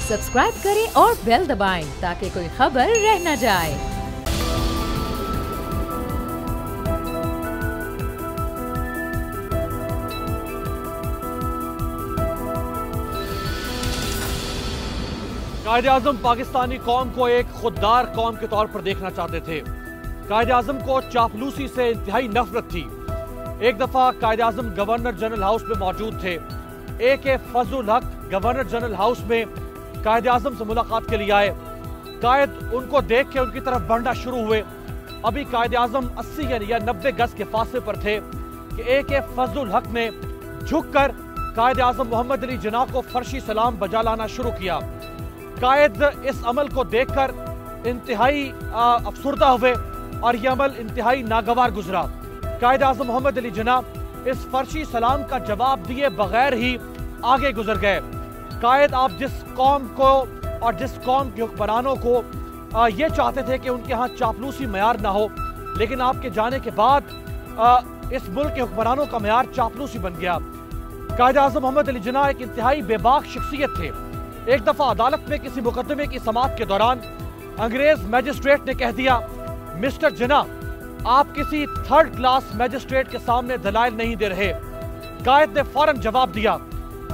Subscribe करें और bell दबाएं ताकि कोई खबर रह न जाए। कायद-ए-आज़म पाकिस्तानी कौम को एक खुददार कौम के तौर पर देखना चाहते थे। कायद-ए-आज़म को चापलूसी से इंतहाई नफरत थी। एक दफा कायद-ए-आज़म गवर्नर जनरल हाउस में मौजूद थे। ए.के. फजलुल हक गवर्नर जनरल हाउस में कायद-ए-आज़म से मुलाकात के लिए आए। कायद उनको देख के उनकी तरफ बढ़ना शुरू हुए। अभी कायद-ए-आज़म 80 या 90 गज के फासले पर थे कि ए.के. फजलुल हक ने झुककर कायद-ए-आज़म मोहम्मद अली जिन्ना को फर्शी सलाम बजा लाना शुरू किया। कायद इस अमल को देखकर इंतहाई अफसुर्दा हुए और यह अमल इंतहाई नागवार गुजरा। कायद-ए-आज़म मोहम्मद अली जिन्ना इस फर्शी सलाम का जवाब दिए बगैर ही आगे गुजर गए। कायद आप जिस कौम को और जिस कौम के हुक्मरानों को ये चाहते थे कि उनके यहाँ चापलूसी मयार ना हो, लेकिन आपके जाने के बाद इस मुल्क के हुक्मरानों का मयार चापलूसी बन गया। कायद-ए-आज़म मोहम्मद अली जिन्ना एक इंतहाई बेबाक शख्सियत थे। एक दफा अदालत में किसी मुकदमे की समाअत के दौरान अंग्रेज मैजिस्ट्रेट ने कह दिया, मिस्टर जिन्ना आप किसी थर्ड क्लास मैजिस्ट्रेट के सामने दलाइल नहीं दे रहे। कायद ने फौरन जवाब दिया,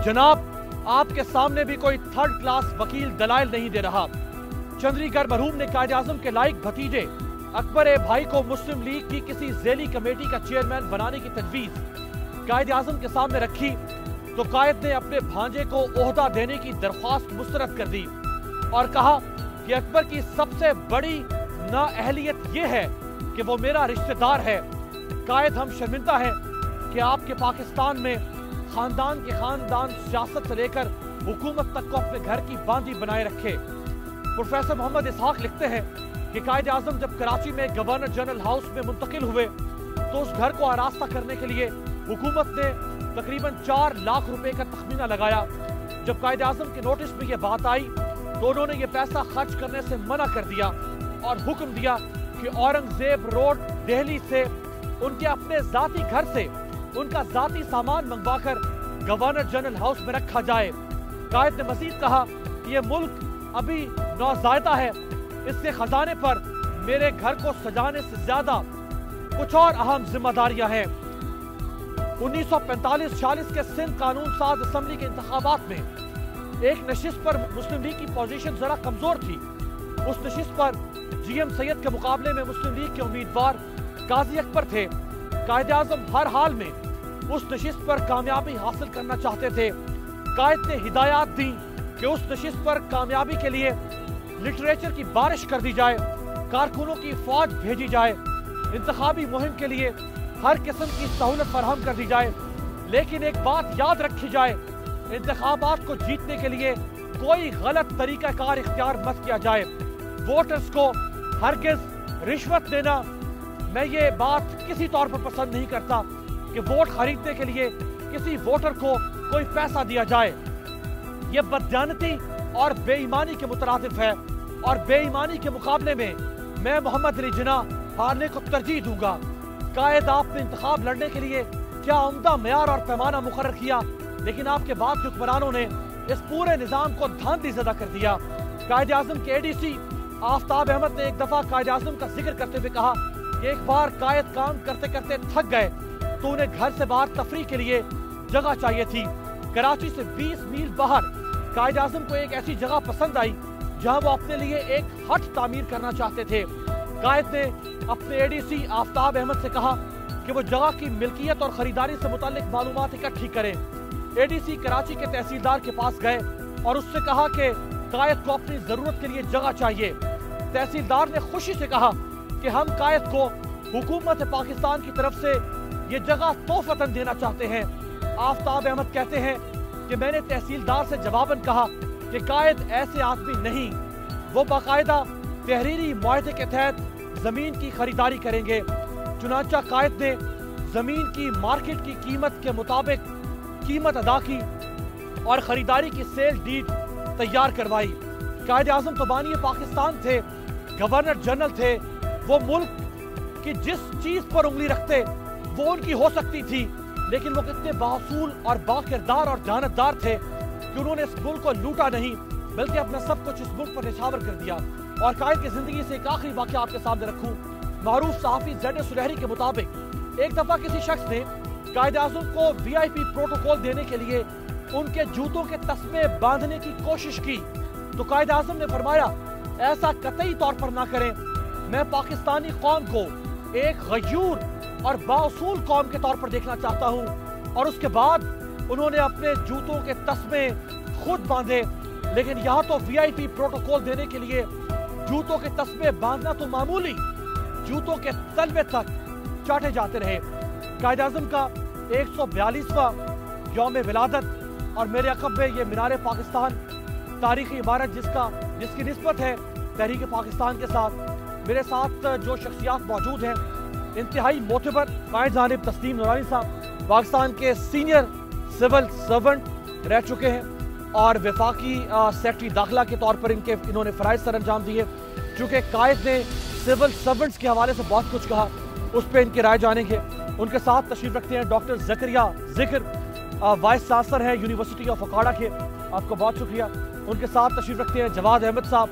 जनाब आपके सामने भी कोई थर्ड क्लास वकील दलाइल नहीं दे रहा। चंद्रीगढ़ मरहूम ने कायद-ए-आज़म के लायक भतीजे अकबर भाई को मुस्लिम लीग की किसी ज़ेली कमेटी का चेयरमैन बनाने की तजवीज कायद-ए-आज़म के सामने रखी तो कायद ने अपने भांजे को ओहदा देने की दरख्वास्त मुस्तरद कर दी और कहा कि अकबर की सबसे बड़ी नाअहलियत यह है कि वो मेरा रिश्तेदार है। कायद हम शर्मिंदा है कि आपके पाकिस्तान में खानदान के खानदान सियासत से लेकर हुकूमत तक को अपने घर की बांदी बनाए रखे। प्रोफेसर मोहम्मद इसहाक लिखते हैं कि कायद-ए-आज़म जब कराची में गवर्नर जनरल हाउस में मुंतकिल हुए तो उस घर को आरास्ता करने के लिए हुकूमत ने तकरीबन 4 लाख रुपए का तखमीना लगाया। जब कायद-ए-आज़म के नोटिस में यह बात आई तो उन्होंने ये पैसा खर्च करने से मना कर दिया और हुक्म दिया कि औरंगजेब रोड दिल्ली से उनके अपने जाती घर से उनका जाती सामान मंगवाकर गवर्नर जनरल हाउस में रखा जाए। कायद ने मजीद कहा कि यह मुल्क अभी नौज़ायदा है, इसके खजाने पर मेरे घर को सजाने से ज्यादा कुछ और अहम जिम्मेदारियां हैं। 1945-46 के सिंध कानून साज असम्बली के इंतखाबात में एक नशिस्त पर मुस्लिम लीग की पोजीशन जरा कमजोर थी। उस नशिस्त पर जीएम सैयद के मुकाबले में मुस्लिम लीग के उम्मीदवार काजी अकबर थे। कायद-ए-आज़म हर हाल में उस नशिस्त पर कामयाबी हासिल करना चाहते थे। कायद ने हिदायत दी कि उस नशिस्त पर कामयाबी के लिए लिटरेचर की बारिश कर दी जाए, कारकुनों की फौज भेजी जाए, इंतखाबी मुहिम के लिए हर किस्म की सहूलत फराहम कर दी जाए। लेकिन एक बात याद रखी जाए, इंतखाबात को जीतने के लिए कोई गलत तरीकाकार इख्तियार मत किया जाए। वोटर्स को हरगिज रिश्वत देना, मैं ये बात किसी तौर पर पसंद नहीं करता कि वोट खरीदने के लिए किसी वोटर को कोई पैसा दिया जाए। ये बददियानती और बेईमानी के मुतरादिफ है और बेईमानी के मुकाबले में मैं मोहम्मद अली जिन्ना हारने को तरजीह दूंगा। कायद आपने इंतखाब लड़ने के लिए क्या उम्दा मयार और पैमाना मुकर्रर किया, लेकिन आपके बाद के हुक्मरानों ने इस पूरे निजाम को धांधलीज़दा कर दिया। कायद-ए-आज़म के एडीसी आफ्ताब अहमद ने एक दफा कायद-ए-आज़म का जिक्र करते हुए कहा कि एक बार कायद काम करते करते थक गए तो उन्हें घर से बाहर तफरीह के लिए जगह चाहिए थी। कराची से 20 मील बाहर कायद-ए-आज़म को एक ऐसी जगह पसंद आई जहां वो अपने लिए एक हट तामीर करना चाहते थे। कायद ने अपने एडीसी आफ्ताब अहमद से कहा कि वो जगह की मिल्कियत और खरीदारी से मुताल्लिक मालूमात इकट्ठी करें। एडीसी कराची के तहसीलदार के पास गए और उससे कहा कि कायद को अपनी जरूरत के लिए जगह चाहिए। तहसीलदार ने खुशी से कहा कि हम कायद को हुकूमत पाकिस्तान की तरफ से ये जगह तोहफतन देना चाहते हैं। आफ्ताब अहमद कहते हैं कि मैंने तहसीलदार से जवाबन कहा कि कायद ऐसे आदमी नहीं, वो बाकायदा तहरीरी मुआहदे के तहत जमीन की खरीदारी करेंगे। चुनांचा कायद ने जमीन की मार्केट की कीमत के मुताबिक कीमत अदा की और खरीदारी की सेल डीड तैयार करवाई। कायद-ए-आज़म तो बानी पाकिस्तान थे, गवर्नर जनरल थे। वो मुल्क की जिस चीज पर उंगली रखते वो उनकी हो सकती थी, लेकिन वो कितने बासूल और बाकिरदार और जानतदार थे कि उन्होंने इस मुल्क को लूटा नहीं बल्कि अपना सब कुछ इस मुल्क पर निछावर कर दिया। और कायद की जिंदगी से एक आखिरी वाकया आपके सामने रखूं। मारूफ सहाफी ज़ेड सुनहरी के मुताबिक एक दफा किसी शख्स ने कायद आज़म को VIP प्रोटोकॉल देने के लिए उनके जूतों के तस्मे बांधने की कोशिश की, तो कायद आज़म ने फरमाया, ऐसा कतई तौर पर ना करें। मैं पाकिस्तानी कौम को एक गयूर और बाउसूल कौम के तौर पर देखना चाहता हूं। और उसके बाद उन्होंने अपने जूतों के तस्मे खुद बांधे। लेकिन यहाँ तो VIP प्रोटोकॉल देने के लिए जूतों के तस्मे बांधना तो मामूली, जूतों के तलवे तक चाटे जाते रहे। कायद आज़म का 142वां यौम विलादत और मेरे अक़ब में ये मीनार पाकिस्तान, तारीखी इमारत जिसकी निस्बत है तहरीक पाकिस्तान के साथ। मेरे साथ जो शख्सियात मौजूद हैं, इंतहाई मोतबर कायद जानिब तस्लीम नूरानी साहब, पाकिस्तान के सीनियर सिविल सर्वेंट रह चुके हैं और वफाकी सेक्रेटरी दाखिला के तौर पर इन्होंने फ़राइज़ सर अंजाम दिए। चूँकि कायद ने सिविल सर्वेंट्स के हवाले से बहुत कुछ कहा, उस पर इनकी राय जानेंगे। उनके साथ तशरीफ रखते हैं डॉक्टर ज़करिया ज़िक्र, वाइस चांसलर हैं यूनिवर्सिटी ऑफ अखाड़ा के, आपको बहुत शुक्रिया। उनके साथ तशरीफ रखते हैं जवाद अहमद साहब,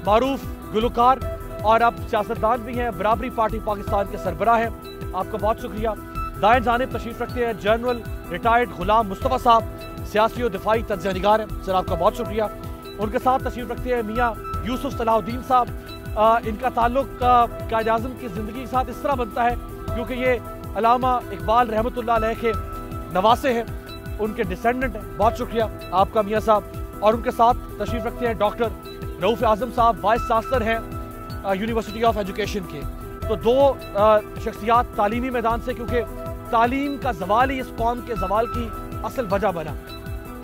मारूफ गुलकार और अब सियासतदान भी हैं, बराबरी पार्टी पाकिस्तान के सरबराह हैं, आपको बहुत शुक्रिया। दाएं जानिब तशरीफ रखते हैं जनरल रिटायर्ड गुलाम मुस्तफ़ा साहब, सियासी और दिफाई तज्ज़िया निगार हैं, सर आपका बहुत शुक्रिया। उनके साथ तशरीफ रखते हैं मियाँ यूसुफ सलाहुद्दीन साहब। इनका ताल्लुक कायद आज़म की ज़िंदगी के साथ इस तरह बनता है क्योंकि ये अल्लामा इकबाल रहमतुल्लाह अलैह के नवासे हैं, उनके डिसेंडेंट हैं, बहुत शुक्रिया आपका मियाँ साहब। और उनके साथ तशरीफ रखते हैं डॉक्टर रऊफ़ आज़म साहब, वाइस चांसलर हैं यूनिवर्सिटी ऑफ एजुकेशन के। तो दो शख्सियात तालीमी मैदान से, क्योंकि तालीम का जवाल ही इस कौम के जवाल की असल वजह बना।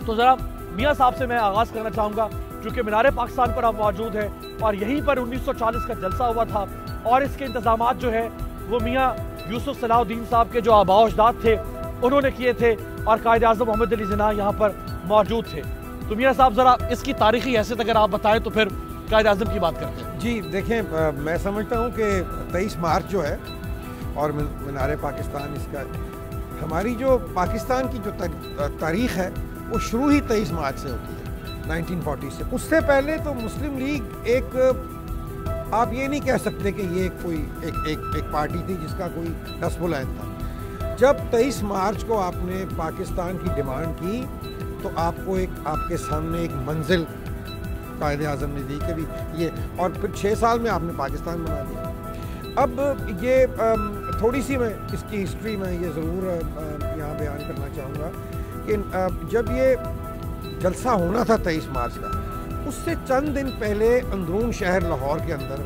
तो ज़रा मियाँ साहब से मैं आगाज़ करना चाहूँगा, चूँकि मीनार पाकिस्तान पर आप मौजूद हैं और यहीं पर 1940 का जलसा हुआ था और इसके इंतजामात जो है वो मियाँ यूसुफ सलाहुद्दीन साहब के जो आबाओ अजदाद थे उन्होंने किए थे और कायद आज़म मोहम्मद अली जिन्ना यहाँ पर मौजूद थे। तो मियाँ साहब ज़रा इसकी तारीखी हैसियत अगर आप बताएं तो फिर कायद आज़म की बात करते हैं। जी देखें, मैं समझता हूँ कि 23 मार्च जो है और मीनार पाकिस्तान, इसका हमारी जो पाकिस्तान की जो तारीख़ है वो शुरू ही 23 मार्च से होती है 1940 से। उससे पहले तो मुस्लिम लीग एक, आप ये नहीं कह सकते कि ये कोई एक पार्टी थी जिसका कोई दस्तबुलंद था। जब 23 मार्च को आपने पाकिस्तान की डिमांड की तो आपको आपके सामने एक मंजिल कायद आज़म ने दी कि भी ये, और फिर 6 साल में आपने पाकिस्तान बना दिया। अब ये थोड़ी सी मैं इसकी हिस्ट्री में ये ज़रूर यहाँ बयान करना चाहूँगा कि जब ये जलसा होना था 23 मार्च का, उससे चंद दिन पहले अंदरून शहर लाहौर के अंदर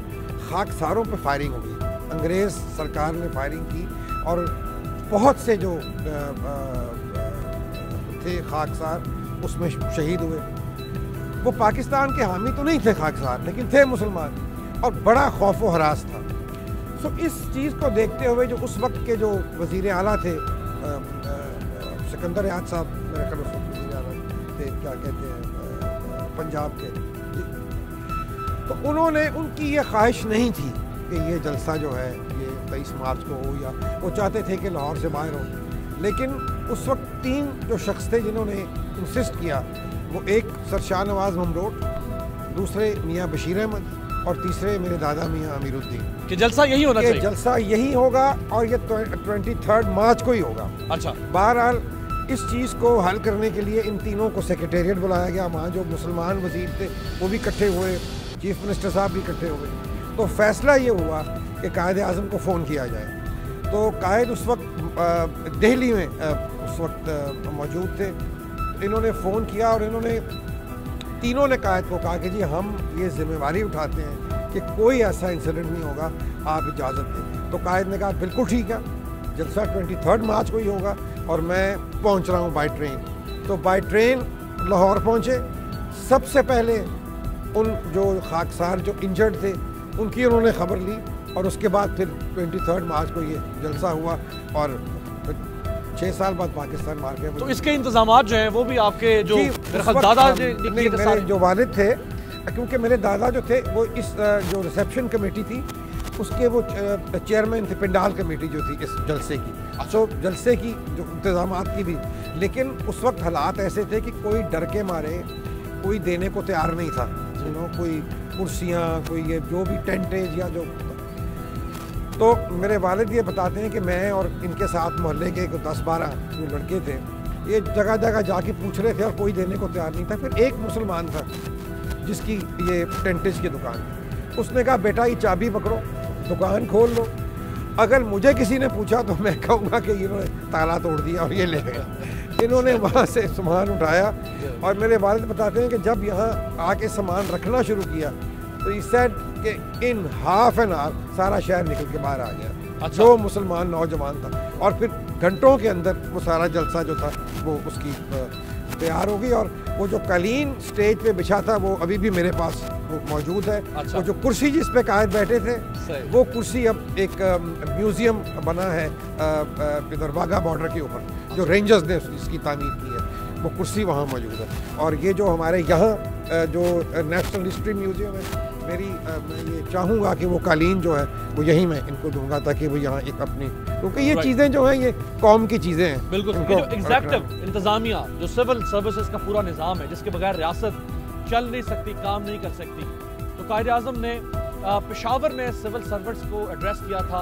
खाकसारों पर फायरिंग हुई। अंग्रेज़ सरकार ने फायरिंग की और बहुत से जो थे खाकसार उसमें शहीद हुए। वो पाकिस्तान के हामी तो नहीं थे खाकसार, लेकिन थे मुसलमान और बड़ा खौफ व हरास था। सो इस चीज़ को देखते हुए जो उस वक्त के जो वज़ीर आला थे, सिकंदर याद साहब मेरे ख्याल से वज़ीर आला थे, क्या कहते हैं, पंजाब के, तो उन्होंने, उनकी ये ख्वाहिश नहीं थी कि ये जलसा जो है ये 23 मार्च को हो, या वो चाहते थे कि लाहौर से बाहर हो। लेकिन उस वक्त 3 जो शख्स थे जिन्होंने इंसिस्ट किया, वो एक सर शाहनवाज ममरोट, दूसरे मियाँ बशीर अहमद और तीसरे मेरे दादा मियाँ अमीरुद्दीन कि जलसा यही होना चाहिए, जलसा यही होगा और ये 23 मार्च को ही होगा। अच्छा, बहरहाल इस चीज़ को हल करने के लिए इन तीनों को सेक्रेटेरिएट बुलाया गया। वहाँ जो मुसलमान वज़ीर थे वो भी इकट्ठे हुए, चीफ मिनिस्टर साहब भी इकट्ठे हुए। तो फैसला ये हुआ कि कायद आज़म को फ़ोन किया जाए। तो कायद उस वक्त दिल्ली में उस वक्त मौजूद थे। इन्होंने फ़ोन किया और इन्होंने, तीनों ने कायद को कहा कि जी हम ये जिम्मेवारी उठाते हैं कि कोई ऐसा इंसिडेंट नहीं होगा, आप इजाज़त दें। तो कायद ने कहा बिल्कुल ठीक है, जलसा 23 मार्च को ही होगा और मैं पहुंच रहा हूं बाय ट्रेन। तो बाय ट्रेन लाहौर पहुंचे। सबसे पहले उन जो खाकसार जो इंजर्ड थे उनकी उन्होंने खबर ली और उसके बाद फिर 23 मार्च को ये जलसा हुआ और 6 साल बाद पाकिस्तान मार गया। तो इसके इंतजामात जो हैं वो भी आपके जो दादा मेरे जो वालिद थे, क्योंकि मेरे दादा जो थे वो इस जो रिसेप्शन कमेटी थी उसके वो चेयरमैन थे, पिंडाल कमेटी जो थी इस जलसे की। तो जलसे की जो इंतजामात की भी, लेकिन उस वक्त हालात ऐसे थे कि कोई डर के मारे कोई देने को तैयार नहीं था। कोई कुर्सियाँ, कोई ये जो भी टेंटेज या जो। तो मेरे वालिद ये बताते हैं कि मैं और इनके साथ मोहल्ले के 10-12 जो लड़के थे, ये जगह जगह जाके पूछ रहे थे और कोई देने को तैयार नहीं था। फिर एक मुसलमान था जिसकी ये टेंटेज की दुकान, उसने कहा बेटा ये चाबी पकड़ो, दुकान खोल लो। अगर मुझे किसी ने पूछा तो मैं कहूँगा कि इन्होंने ताला तोड़ दिया और ये ले गया। इन्होंने वहाँ से सामान उठाया और मेरे वालिद बताते हैं कि जब यहाँ आके सामान रखना शुरू किया तो इस सेड कि इन हाफ एन आवर सारा शहर निकल के बाहर आ गया। जो मुसलमान नौजवान था, और फिर घंटों के अंदर वो सारा जलसा जो था वो उसकी तैयार हो गई। और वो जो कालीन स्टेज पे बिछा था वो अभी भी मेरे पास वो मौजूद है। वो जो कुर्सी जिस पे कायद बैठे थे वो कुर्सी अब एक म्यूजियम बना है इधर वाघा बॉर्डर के ऊपर, जो रेंजर्स ने इसकी तामीर की है, वो कुर्सी वहाँ मौजूद है। और ये जो हमारे यहाँ जो नेशनल हिस्ट्री म्यूजियम है, मैं ये चाहूँगा कि वो कालीन जो है वो यहीं मैं इनको दूंगा ताकि वो यहाँ एक अपनी, क्योंकि ये चीज़ें जो हैं ये कौम की चीज़ें हैं। बिल्कुल, जो एग्जीक्यूटिव इंतजामिया, जो सिविल सर्विसेज का पूरा निज़ाम है जिसके बगैर रियासत चल नहीं सकती, काम नहीं कर सकती। तो कायद-ए-आज़म ने पेशावर में सिविल सर्वेंट्स को एड्रेस किया था,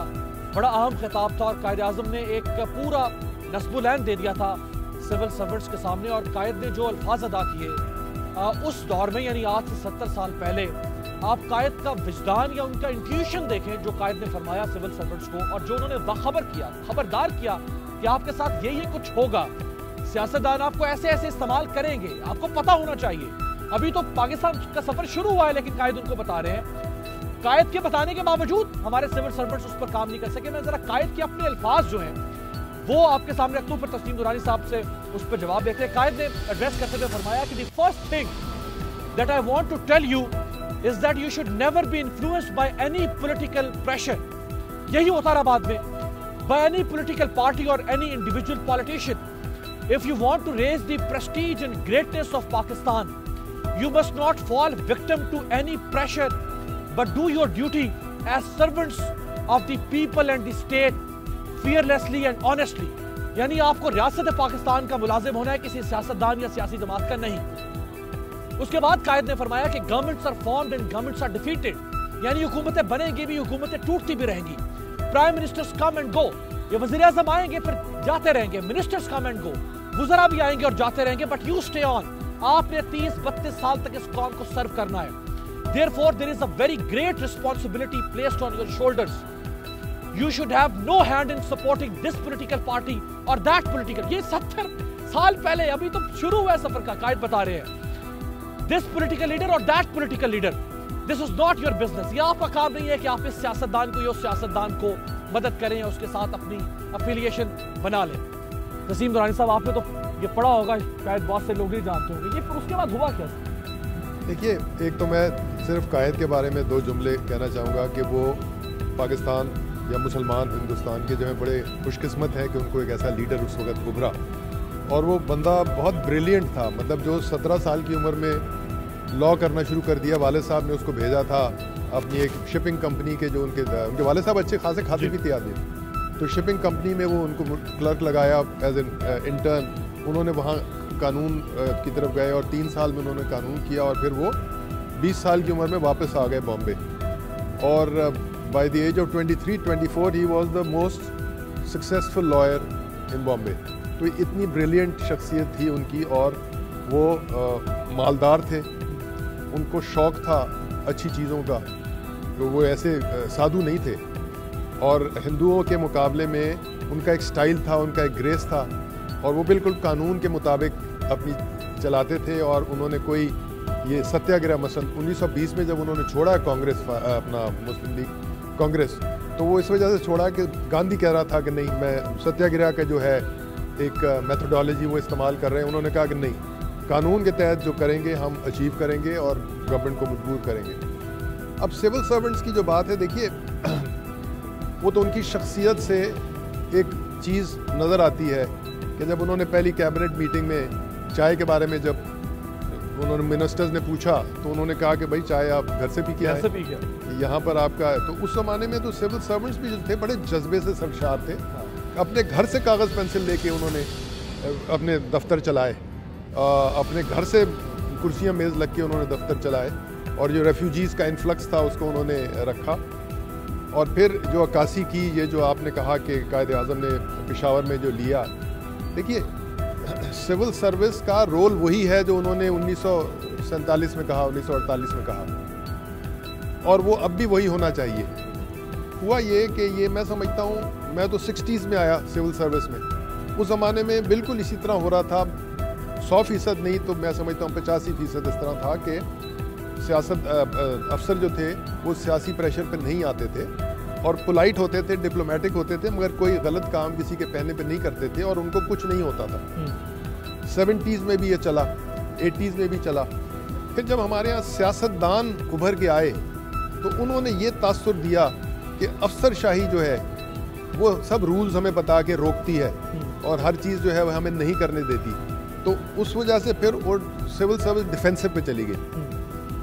बड़ा अहम खिताब था, और कायद-ए-आज़म ने एक पूरा नस्बुल-ऐन दे दिया था सिविल सर्वेंट्स के सामने। और कायद ने जो अल्फाज अदा किए उस दौर में, यानी आज से 70 साल पहले, आप कायद का विजदान या उनका इंट्यूशन देखें जो कायद ने फरमाया सिविल सर्वेंट्स को, और जो उन्होंने बाखबर किया, खबरदार किया कि आपके साथ ये कुछ होगा, सियासतदान आपको ऐसे ऐसे इस्तेमाल करेंगे, आपको पता होना चाहिए। अभी तो पाकिस्तान का सफर शुरू हुआ है लेकिन कायद उनको बता रहे हैं। कायद के बताने के बावजूद हमारे सिविल सर्वेंट्स उस पर काम नहीं कर सके। मैं जरा कायद के अपने अल्फाज जो हैं वो आपके सामने रखता हूं, फिर तस्लीम दुरानी साहब से उस पर जवाब देते हैं। कायद ने एड्रेस करते हुए फरमाया कि the first thing that I want to tell you is that you should never be influenced by any political pressure. यही होता रहा बाद में, बाय एनी पॉलिटिकल पार्टी और any individual politician. If you want to raise the prestige and greatness of Pakistan, you must not fall victim to any pressure but do your duty as servants of the people and the state fearlessly and honestly। यानी आपको रियासत पाकिस्तान का मुलाजिम होना है, किसी सियासतदान या सियासी जमात का नहीं। उसके बाद कायद ने फरमाया कि governments are formed and governments are defeated, यानी हुकूमतें बनेंगी भी, हुकूमतें टूटती भी रहेंगी। Prime ministers come and go, ये वज़ीर आज़म आएंगे फिर जाते रहेंगे, मिनिस्टर्स कम एंड गो, वुज़रा भी आएंगे और जाते रहेंगे, बट यू स्टे ऑन। आपने 30-32 साल तक इस कौम को सर्व करना है। Therefore, there is a very great responsibility placed on your shoulders. You should have no hand in supporting this political party or that political। ये 70 साल पहले, अभी तो शुरू हुआ है सफर का, कायद बता रहे हैं। This political leader or that political leader, this is not your business। ये आपका काम नहीं है कि आप इस सियासतदान को या उस सियासतदान को मदद करें, उसके साथ अपनी अफिलिएशन बना लें। तस्लीम दुरानी साहब, आपने तो ये पढ़ा होगा, शायद बहुत से लोग नहीं जानते होंगे, ये फिर उसके बाद हुआ क्या? देखिए, एक तो मैं सिर्फ कायद के बारे में 2 जुमले कहना चाहूँगा कि वो पाकिस्तान या मुसलमान हिंदुस्तान के जो है बड़े खुशकिस्मत हैं कि उनको एक ऐसा लीडर उस वक्त उभरा, और वो बंदा बहुत ब्रिलियंट था। मतलब जो 17 साल की उम्र में लॉ करना शुरू कर दिया, वालिद साहब ने उसको भेजा था अपनी एक शिपिंग कंपनी के, जो उनके वालिद साहब अच्छे खासे खाते पीते आदमी, तो शिपिंग कंपनी में वो उनको क्लर्क लगाया एज एन इंटर्न। उन्होंने वहाँ कानून की तरफ गए और 3 साल में उन्होंने कानून किया, और फिर वो 20 साल की उम्र में वापस आ गए बॉम्बे, और बाय द एज ऑफ 23-24 ही was the most successful lawyer in Bombay. तो इतनी ब्रिलियंट शख्सियत थी उनकी, और वो मालदार थे, उनको शौक़ था अच्छी चीज़ों का, तो वो ऐसे साधु नहीं थे। और हिंदुओं के मुकाबले में उनका एक स्टाइल था, उनका एक ग्रेस था, और वो बिल्कुल कानून के मुताबिक अपनी चलाते थे। और उन्होंने कोई ये सत्याग्रह मसलन 1920 में जब उन्होंने छोड़ा कांग्रेस, अपना मुस्लिम लीग कांग्रेस, तो वो इस वजह से छोड़ा कि गांधी कह रहा था कि नहीं, मैं सत्याग्रह का जो है एक मेथोडोलॉजी वो इस्तेमाल कर रहे हैं। उन्होंने कहा कि नहीं, कानून के तहत जो करेंगे हम अचीव करेंगे और गवर्नमेंट को मजबूर करेंगे। अब सिविल सर्वेंट्स की जो बात है, देखिए वो तो उनकी शख्सियत से एक चीज़ नज़र आती है कि जब उन्होंने पहली कैबिनेट मीटिंग में चाय के बारे में जब उन्होंने मिनिस्टर्स ने पूछा, तो उन्होंने कहा कि भाई चाय आप घर से पी के आए, यहाँ पर आपका है। तो उस ज़माने में तो सिविल सर्वेंट्स भी जो थे बड़े जज्बे से सरशार थे, अपने घर से कागज़ पेंसिल लेके उन्होंने अपने दफ्तर चलाए, अपने घर से कुर्सियां मेज़ लग के उन्होंने दफ्तर चलाए, और जो रेफ्यूजीज़ का इन्फ्लक्स था उसको उन्होंने रखा। और फिर जो अक्कासी की, ये जो आपने कहा कि कायद आज़म ने पेशावर में जो लिया, देखिए सिविल सर्विस का रोल वही है जो उन्होंने 1947 में कहा, 1948 में कहा, और वो अब भी वही होना चाहिए। हुआ ये कि ये मैं समझता हूँ, मैं तो 60s में आया सिविल सर्विस में, उस ज़माने में बिल्कुल इसी तरह हो रहा था। 100% नहीं तो मैं समझता हूँ 85% इस तरह था कि सियासत अफसर जो थे वो सियासी प्रेशर पर नहीं आते थे और पोलाइट होते थे, डिप्लोमेटिक होते थे, मगर कोई गलत काम किसी के कहने पे नहीं करते थे और उनको कुछ नहीं होता था। 70s में भी ये चला, 80s में भी चला। फिर जब हमारे यहाँ सियासतदान उभर के आए तो उन्होंने ये तासुर दिया कि अफसरशाही जो है वो सब रूल्स हमें बता के रोकती है और हर चीज़ जो है वह हमें नहीं करने देती। तो उस वजह से फिर वो सिविल सर्विस डिफेंसिव पे चली गई।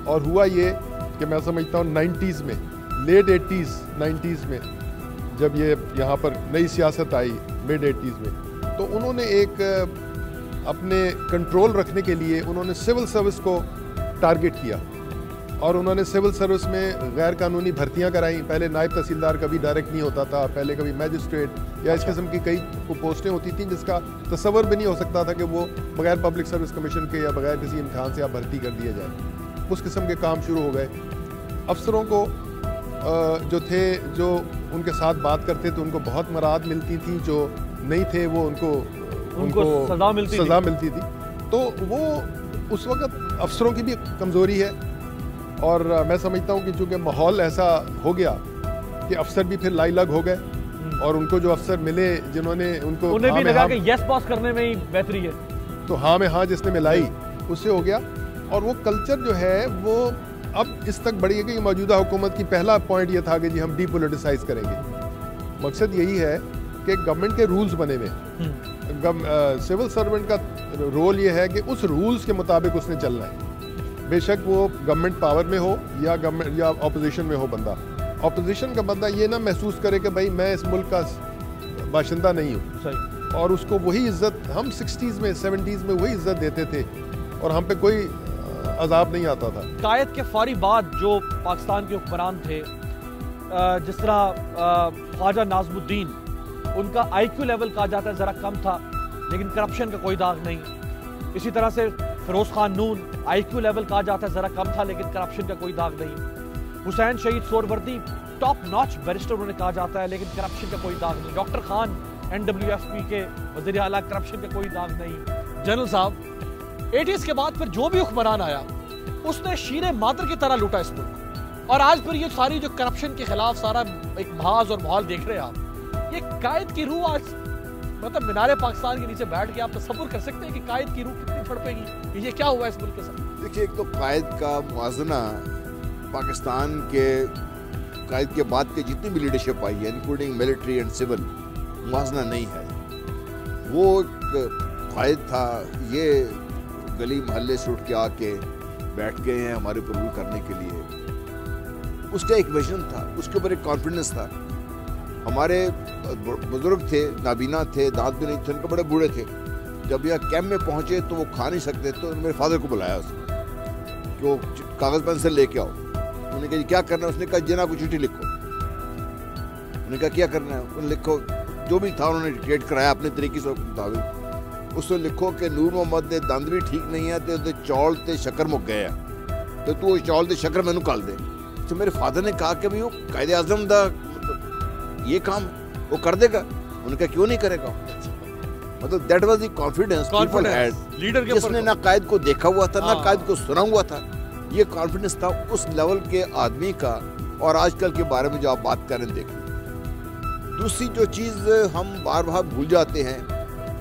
और हुआ ये कि मैं समझता हूँ 90s में, लेट 80s 90s में जब ये यहाँ पर नई सियासत आई मिड 80s में, तो उन्होंने एक अपने कंट्रोल रखने के लिए उन्होंने सिविल सर्विस को टारगेट किया और उन्होंने सिविल सर्विस में गैर कानूनी भर्तियां कराई। पहले नायब तहसीलदार कभी डायरेक्ट नहीं होता था, पहले कभी मैजिस्ट्रेट या इस किस्म की कई पोस्टें होती थी जिसका तस्वर भी नहीं हो सकता था कि वो बगैर पब्लिक सर्विस कमीशन के या बगैर किसी इम्तिहान से आप भर्ती कर दिया जाए। उस किस्म के काम शुरू हो गए। अफसरों को जो थे, जो उनके साथ बात करते थे, उनको बहुत मराद मिलती थी, जो नहीं थे वो उनको सजा मिलती थी। तो वो उस वक्त अफसरों की भी कमज़ोरी है और मैं समझता हूँ कि चूँकि माहौल ऐसा हो गया कि अफसर भी फिर लाइलग हो गए और उनको जो अफसर मिले जिन्होंने उन्हें भी लगा कि यस पास करने में ही बेहतरी है, तो हाँ में हाँ जिसने मिलाई उससे हो गया। और वो कल्चर जो है वो अब इस तक बढ़ी है कि मौजूदा हुकूमत की पहला पॉइंट ये था कि जी हम डीपोलिटिसाइज करेंगे। मकसद यही है कि गवर्नमेंट के रूल्स बने हुए, सिविल सर्वेंट का रोल ये है कि उस रूल्स के मुताबिक उसने चलना है, बेशक वो गवर्नमेंट पावर में हो या गवर्नमेंट या अपोजिशन में हो बंदा। अपोजिशन का बंदा ये ना महसूस करे कि भाई मैं इस मुल्क का बाशिंदा नहीं हूँ, सही, और उसको वही इज्जत हम 60s में 70s में वही इज्जत देते थे और हम पे कोई अजाब नहीं आता था। कायद के फारी बाद जो पाकिस्तान के हुक्मरान थे, जिस तरह ख्वाजा नाज़मुद्दीन, उनका IQ लेवल कहा जाता है ज़रा कम था लेकिन करप्शन का कोई दाग नहीं। इसी तरह से फिरोज खान नून, IQ लेवल कहा जाता है ज़रा कम था लेकिन करप्शन का कोई दाग नहीं। हुसैन शहीद सोहरवर्दी टॉप नॉच बैरिस्टर उन्हें कहा जाता है लेकिन करप्शन का कोई दाग नहीं। डॉक्टर खान NWFP के वज़ीर आला, करप्शन का कोई दाग नहीं। जनरल साहब 80s के बाद फिर जो भी हुक्मरान आया उसने शीरे मादर की तरह लूटा इस मुल्क, और आज फिर ये सारी जो करप्शन के खिलाफ सारा एक महाज और माहौल देख रहे हैं आप, ये कायद की रूह आज मतलब मीनारे पाकिस्तान के नीचे बैठ के आप तसव्वुर कर सकते हैं कि कायद की रूह कितनी फड़पेगी, ये क्या हुआ इस मुल्क के साथ? देखिए, एक तो कायद का मुआजना पाकिस्तान के कायद के बाद के जितनी भी लीडरशिप आई है इंक्लूडिंग मिलिट्री एंड सिविल, मुआजना नहीं है। वो कायद था, ये गली मोहल्ले से उठ के आके बैठ गए हैं हमारे ऊपर रूल करने के लिए। उसका एक विजन था, उसके ऊपर एक कॉन्फिडेंस था। हमारे बुजुर्ग थे, नाबीना थे, दांत भी नहीं थे, उनके बड़े बूढ़े थे। जब यह कैंप में पहुंचे तो वो खा नहीं सकते, तो मेरे फादर को बुलाया उसने कि वो कागज पेंसिल लेके आओ। उन्होंने कहा क्या करना है? उसने कहा जना को चिट्ठी लिखो। उन्होंने कहा क्या करना है? उन्होंने लिखो, जो भी था उन्होंने डिक्टेट कराया अपने तरीके से मुताबिक। उसको लिखो कि नूर मोहम्मद दे दंद भी ठीक नहीं है, तो चौल ते शक्कर मुक गए, तो तू उस चौल ते शक्कर मैनू कल दे। तो मेरे फादर ने कहा कि भाई वो कायदे आजम दा ये काम वो कर देगा। उन्होंने कहा क्यों नहीं करेगा? मतलब that was the confidence people had, leader के जिसने ना कायद को देखा हुआ था ना कायद को सुना हुआ था। ये कॉन्फिडेंस था उस लेवल के आदमी का। और आजकल के बारे में जो आप बात करें, देखें दूसरी जो चीज़ हम बार बार भूल जाते हैं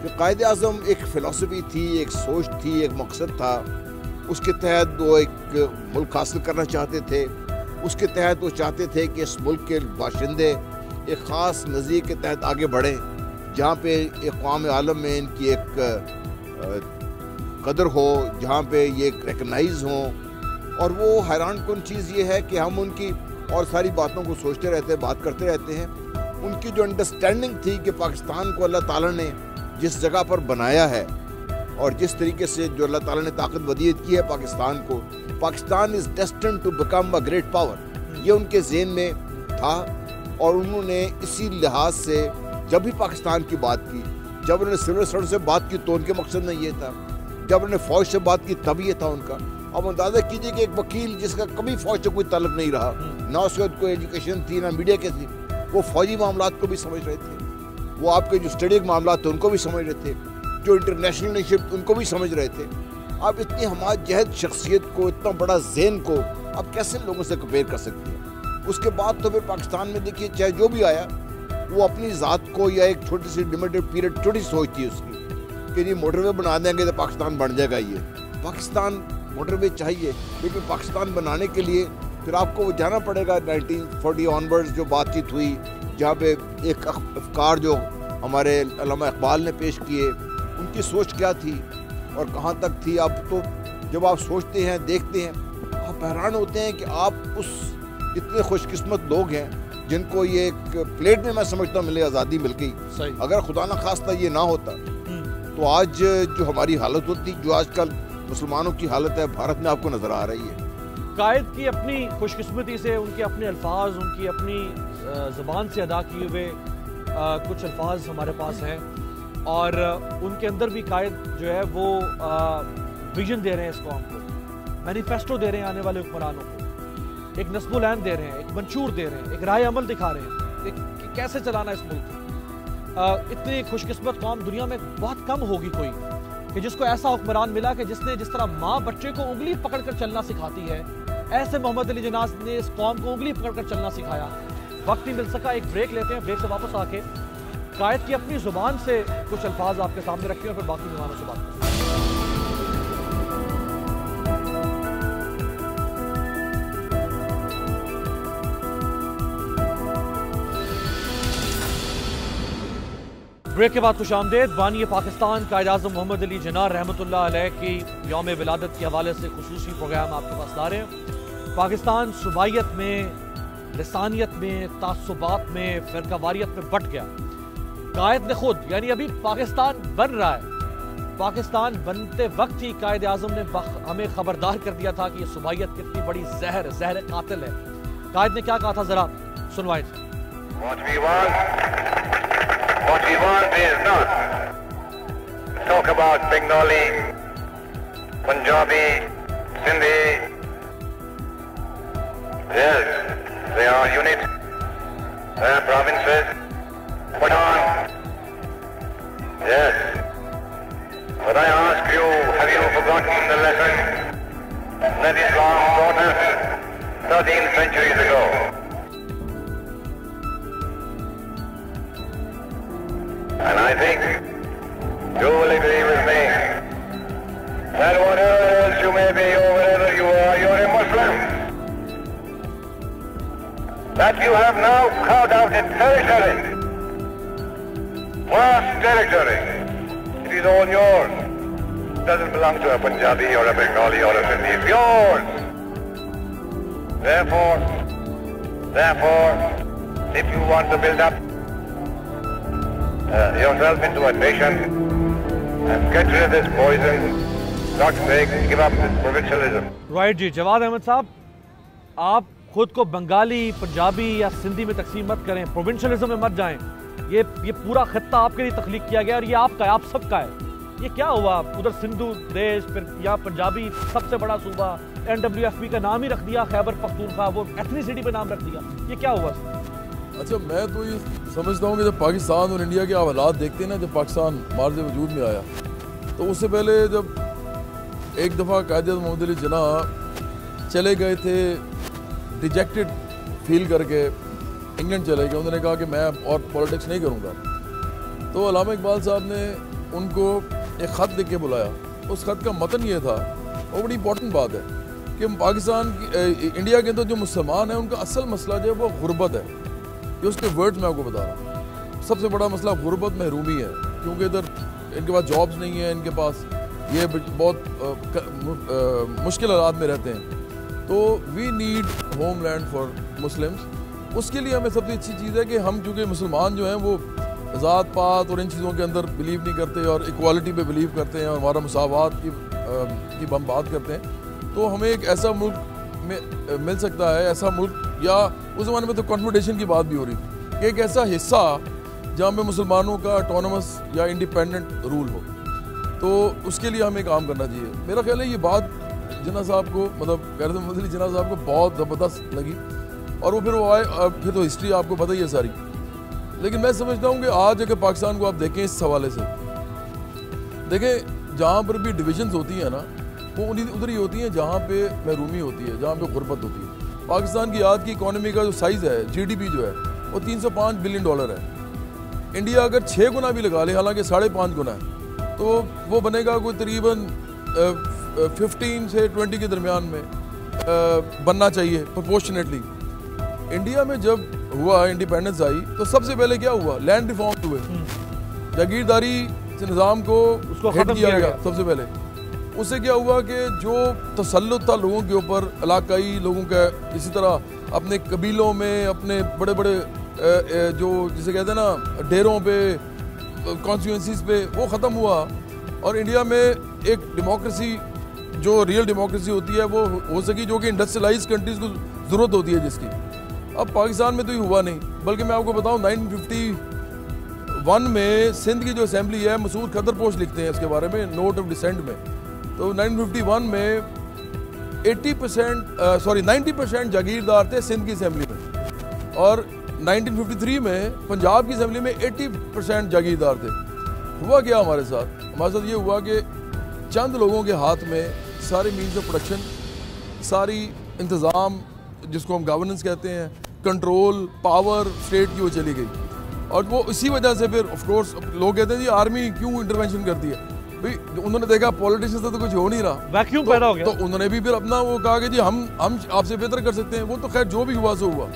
कि कायदे आज़म एक फ़िलासफ़ी थी, एक सोच थी, एक मकसद था। उसके तहत वो एक मुल्क हासिल करना चाहते थे। उसके तहत वो चाहते थे कि इस मुल्क के बाशिंदे एक ख़ास नज़रिए के तहत आगे बढ़ें, जहाँ पे अक़वाम आलम में इनकी एक कदर हो, जहाँ पे ये रिकगनाइज हों। और वो हैरान कुन चीज़ ये है कि हम उनकी और सारी बातों को सोचते रहते हैं, बात करते रहते हैं। उनकी जो अंडरस्टैंडिंग थी कि पाकिस्तान को अल्लाह ताला ने जिस जगह पर बनाया है और जिस तरीके से जो अल्लाह ताला ने ताकत वदीयत की है पाकिस्तान को, Pakistan is destined to become a great power, ये उनके ज़हन में था। और उन्होंने इसी लिहाज से जब भी पाकिस्तान की बात की, जब उन्होंने सिविल सर्विस से बात की तो उनके मकसद में ये था, जब उन्होंने फ़ौज से बात की तब ये था उनका। अब अंदाज़ा कीजिए कि एक वकील जिसका कभी फ़ौज से कोई ताल्लुक नहीं रहा, ना उसके कोई एजुकेशन थी ना मीडिया के थी, वो फ़ौजी मामलात को भी समझ रहे थे, वो आपके जो स्टडी के मामला थे उनको भी समझ रहे थे, जो इंटरनेशनल रिलेशनशिप उनको भी समझ रहे थे। आप इतनी हमाजहत शख्सियत को, इतना बड़ा ज़हन को आप कैसे लोगों से कंपेयर कर सकते हैं? उसके बाद तो फिर पाकिस्तान में देखिए चाहे जो भी आया वो अपनी ज़ात को या एक छोटी सी लिमिटेड पीरियड छोटी सी सोचती है उसकी कि ये मोटरवे बना देंगे तो पाकिस्तान बन जाएगा। ये पाकिस्तान मोटरवे चाहिए, लेकिन पाकिस्तान बनाने के लिए फिर आपको वो जाना पड़ेगा 1940 ऑनवर्ड्स जो बातचीत हुई, जहाँ पे एक अफकार जो हमारे अल्लामा इकबाल ने पेश किए, उनकी सोच क्या थी और कहाँ तक थी। अब तो जब आप सोचते हैं, देखते हैं, आप हैरान होते हैं कि आप उस इतने खुशकिस्मत लोग हैं जिनको ये एक प्लेट में मैं समझता हूँ मिले आज़ादी मिल गई। अगर खुदा न खास्ता ये ना होता तो आज जो हमारी हालत होती, जो आजकल मुसलमानों की हालत है भारत में, आपको नजर आ रही है। कायद की अपनी खुशकिस्मती से, उनके अपने अल्फाज, उनकी अपनी ज़बान से अदा किए हुए कुछ अल्फाज हमारे पास हैं, और उनके अंदर भी कायद जो है वो विजन दे रहे हैं इस कौम को, मैनिफेस्टो दे रहे हैं आने वाले हुक्मरानों को, एक नस्बुल-ऐन दे रहे हैं, एक मंशूर दे रहे हैं, एक राय अमल दिखा रहे हैं कि कैसे चलाना इस मुल्क को। इतनी खुशकिस्मत कौम दुनिया में बहुत कम होगी कोई कि जिसको ऐसा हुक्मरान मिला कि जिसने जिस तरह माँ बच्चे को उंगली पकड़कर चलना सिखाती है, ऐसे मोहम्मद अली जिन्ना ने इस कौम को उंगली पकड़कर चलना सिखाया। वक्त नहीं मिल सका, एक ब्रेक लेते हैं, ब्रेक से वापस आके कायद की अपनी जुबान से कुछ अल्फाज आपके सामने रखे और फिर बाकी मेहमानों से बात करें। ब्रेक के बाद खुशामदेद। बानी पाकिस्तान कायद आज़म मोहम्मद अली जिन्ना रहमतुल्लाह अलैह की यौम विलादत के हवाले से खुसूसी प्रोग्राम आपके पास ला रहे हैं। पाकिस्तान सुबाइयत में, लिसानियत में, तासुबात में, फ़िरकावारियत में बट गया। कायद ने खुद, यानी अभी पाकिस्तान बन रहा है, पाकिस्तान बनते वक्त ही कायद आज़म ने हमें खबरदार कर दिया था कि ये सुबाइयत कितनी बड़ी जहर कातिल है। कायद ने क्या कहा था, जरा सुनवाएं। What we want is not talk about Bengali, Punjabi, Sindhi. Yes, they are units, they are provinces, Pathan. Yes. But I ask you, have you forgotten the lesson that Islam taught us 13 centuries ago? And I think you will agree with me that whatever else you may be or wherever you are, you're a Muslim. That you have now carved out a territory, vast territory. It is all yours. It doesn't belong to a Punjabi or a Bengali or a Sindhi. It's yours. Therefore, if you want to build up yourself into a nation and get rid of this poison, God's sake, give up this provincialism. Right जी, जवाद अहमद साहब, आप खुद को बंगाली, पंजाबी या सिंधी में तकसीम मत करें, प्रोविंशियलिज्म में मत जाएं। ये पूरा खत्ता आपके लिए तख्लीक किया गया और ये आपका है, आप सबका है। ये क्या हुआ, उधर सिंधु देश, फिर यहाँ पंजाबी सबसे बड़ा सूबा, NWFP का नाम ही रख दिया खैबर पख्तूनख्वा, वो एथनिसिटी पे नाम रख दिया, ये क्या हुआ? अच्छा, मैं तो ये समझता हूँ कि जब पाकिस्तान और इंडिया के हालात देखते हैं ना, जब पाकिस्तान मार्ज वजूद में आया तो उससे पहले जब एक दफ़ा कायद मोहम्मद अली जिन्ना चले गए थे डिजेक्टेड फील करके, इंग्लैंड चले गए, उन्होंने कहा कि मैं और पॉलिटिक्स नहीं करूँगा, तो अल्लामा इकबाल साहब ने उनको एक ख़त लिख के बुलाया। उस ख़त का मतन ये था, और बड़ी इंपॉर्टेंट बात है कि पाकिस्तान की इंडिया के अंदर जो मुसलमान है उनका असल मसला जो है वो गुर्बत है। ये उसके वर्ड्स मैं आपको बता रहा हूँ, सबसे बड़ा मसला गुर्बत महरूमी है, क्योंकि इधर इनके पास जॉब्स नहीं है, इनके पास ये बहुत मुश्किल हालात में रहते हैं। तो we need homeland for Muslims. उसके लिए हमें सबसे अच्छी चीज़ है कि हम, चूँकि मुसलमान जो हैं वो ज़ात पात और इन चीज़ों के अंदर बिलीव नहीं करते और इक्वालिटी पे बिलीव करते हैं और हमारा मुसावात की हम बात करते हैं, तो हमें एक ऐसा मुल्क में मिल सकता है, ऐसा मुल्क, या उस ज़माने में तो कॉन्फेडरेशन की बात भी हो रही थी कि एक ऐसा हिस्सा जहाँ पे मुसलमानों का ऑटोनमस या इंडिपेंडेंट रूल हो, तो उसके लिए हमें काम करना चाहिए। मेरा ख्याल है ये बात जिन्ना साहब को, मतलब गैरत मोहम्मद अली जिन्ना साहब को बहुत ज़बरदस्त लगी और वो फिर वो आए, फिर तो हिस्ट्री आपको पता ही है सारी। लेकिन मैं समझता हूँ कि आज अगर पाकिस्तान को आप देखें इस हवाले से, देखें जहाँ पर भी डिविजन्स होती हैं ना, वो उधर ही होती हैं जहाँ पे महरूमी होती है, जहाँ पे गुर्बत होती है। पाकिस्तान की आज की इकोनॉमी का जो साइज़ है, GDP जो है वो $305 बिलियन है। इंडिया अगर 6 गुना भी लगा ले, हालांकि 5.5 गुना है, तो वो बनेगा कोई तकरीबन 15 से 20 के दरमियान में बनना चाहिए प्रोपोर्शनेटली। इंडिया में जब हुआ इंडिपेंडेंस आई तो सबसे पहले क्या हुआ, लैंड रिफॉर्म हुए, जागीरदारी से निज़ाम को हिट किया गया सबसे पहले। उससे क्या हुआ कि जो तसल्लुत था लोगों के ऊपर, इलाकाई लोगों का, इसी तरह अपने कबीलों में, अपने बड़े बड़े जो जिसे कहते हैं ना डेरों पे, कॉन्स्टिट्यूंसीज पे, वो ख़त्म हुआ और इंडिया में एक डेमोक्रेसी, जो रियल डेमोक्रेसी होती है, वो हो सकी, जो कि इंडस्ट्रियलाइज कंट्रीज़ को ज़रूरत होती है जिसकी। अब पाकिस्तान में तो ये हुआ नहीं, बल्कि मैं आपको बताऊं 1951 में सिंध की जो असेंबली है, मसूद खदरपोश लिखते हैं इसके बारे में नोट ऑफ डिसेंट में, तो 1951 में 90% जागीरदार थे सिंध की असेंबली में, और 1953 में पंजाब की असेंबली में 80% जागीरदार थे। हुआ क्या हमारे साथ ये हुआ कि चंद लोगों के हाथ में सारे मीन्स ऑफ प्रोडक्शन, सारी इंतज़ाम, जिसको हम गवर्नेंस कहते हैं, कंट्रोल, पावर स्टेट की वो चली गई। और वो इसी वजह से फिर ऑफ कोर्स लोग कहते हैं जी आर्मी क्यों इंटरवेंशन करती है, भाई उन्होंने देखा पॉलिटिशियन से तो कुछ हो नहीं रहा, वैक्यूम पैदा हो गया, तो उन्होंने भी फिर अपना वो कहा कि जी हम आपसे बेहतर कर सकते हैं। वो तो खैर जो भी हुआ सो हुआ।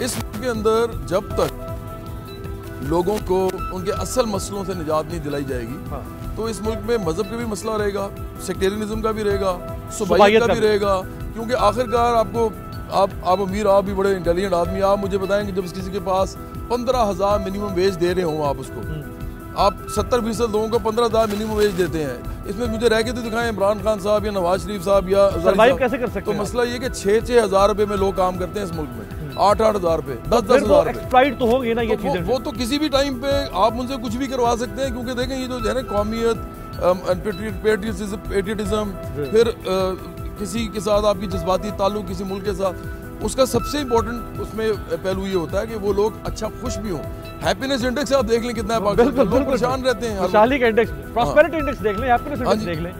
इस के अंदर जब तक लोगों को उनके असल मसलों से निजात नहीं दिलाई जाएगी, तो इस मुल्क में मजहब का भी मसला रहेगा, सेक्टेरियनिज्म का भी रहेगा, सुबाइयत का भी रहेगा। क्योंकि आखिरकार आप अमीर, आप भी बड़े इंटेलिजेंट आदमी, आप मुझे बताएंगे जब किसी के पास 15,000 मिनिमम वेज दे रहे हो, आप उसको, आप 70% लोगों को 15,000 मिनिमम वेज देते हैं, इसमें मुझे रह के तो दिखाएं इमरान खान साहब या नवाज शरीफ साहब या सर्वाइव कैसे कर सकते हैं। तो मसला ये कि 6-6 हज़ार रुपए में लोग काम करते हैं इस मुल्क में, 8-8 हज़ार रुपए, 10-10 हज़ार एक्सप्लॉइट तो होंगे ना ये चीजें। वो तो किसी भी टाइम पे आप उनसे कुछ भी करवा सकते हैं, क्योंकि देखें ये जो है ना कौमियत, पेट्रियटिज्म, फिर किसी के साथ आपकी जज्बाती ताल्लुक किसी मुल्क के साथ, उसका सबसे इम्पोर्टेंट उसमें पहलू ये होता है कि वो लोग अच्छा खुश भी हों। हैप्पीनेस इंडेक्स आप देख लें कितना है पाकिस्तान, लोग परेशान रहते हैं। खुशहाली का इंडेक्स, प्रॉस्पेरिटी इंडेक्स देख लें, हैप्पीनेस इंडेक्स देख लें।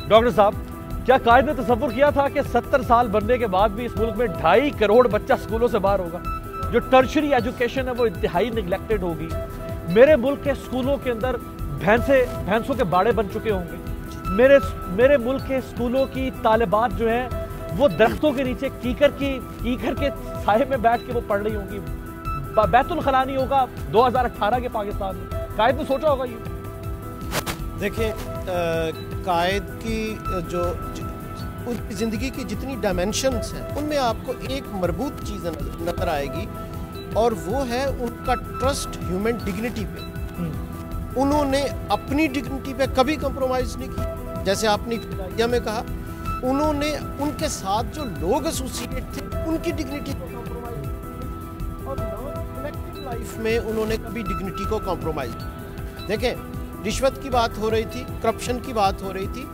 डॉक्टर साहब, क्या कायद ने तसव्वुर किया था कि 70 साल बनने के बाद भी इस मुल्क में 2.5 करोड़ बच्चा स्कूलों से बाहर होगा? जो टर्शरी एजुकेशन है वो इंतहाई निगलेक्टेड होगी। मेरे मुल्क के स्कूलों के अंदर भैंसों के बाड़े बन चुके होंगे। मेरे मुल्क के स्कूलों की तालिबात जो है वो दरख्तों के नीचे कीकर के साए में बैठ के वो पढ़ रही होंगी। बैतुल खला नहीं होगा 2018 के पाकिस्तान में। कायद ने सोचा होगा ये? देखें, कायद की जो उनकी ज़िंदगी की जितनी डायमेंशंस हैं उनमें आपको एक मरबूत चीज़ नज़र आएगी, और वो है उनका ट्रस्ट ह्यूमन डिग्निटी पे। उन्होंने अपनी डिग्निटी पे कभी कंप्रोमाइज़ नहीं की। जैसे आपने इब्तिदाइया में कहा, उन्होंने उनके साथ जो लोग एसोसिएट थे उनकी डिग्निटी को कंप्रोमाइज़ किया, और कलेक्टिव लाइफ में उन्होंने कभी डिग्निटी को कंप्रोमाइज़ किया। देखें, रिश्वत की बात हो रही थी, करप्शन की बात हो रही थी।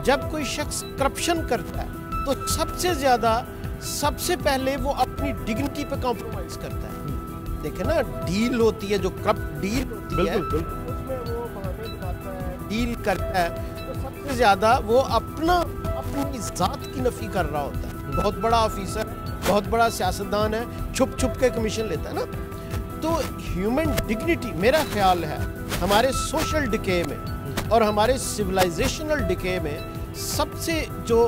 जब कोई शख्स करप्शन करता है तो सबसे पहले वो अपनी डिग्निटी पे कॉम्प्रोमाइज करता है। देखें ना, डील होती है, जो करप्ट डील होती है, उसमें वो बहाने बनाता है, डील करता है, तो सबसे ज्यादा वो अपनी जात की नफी कर रहा होता है। बहुत बड़ा ऑफिसर, बहुत बड़ा सियासतदान है, छुप छुप के कमीशन लेता है ना। तो ह्यूमन डिग्निटी, मेरा ख्याल है, हमारे सोशल डिके में और हमारे सिविलाइजेशनल डिके में सबसे जो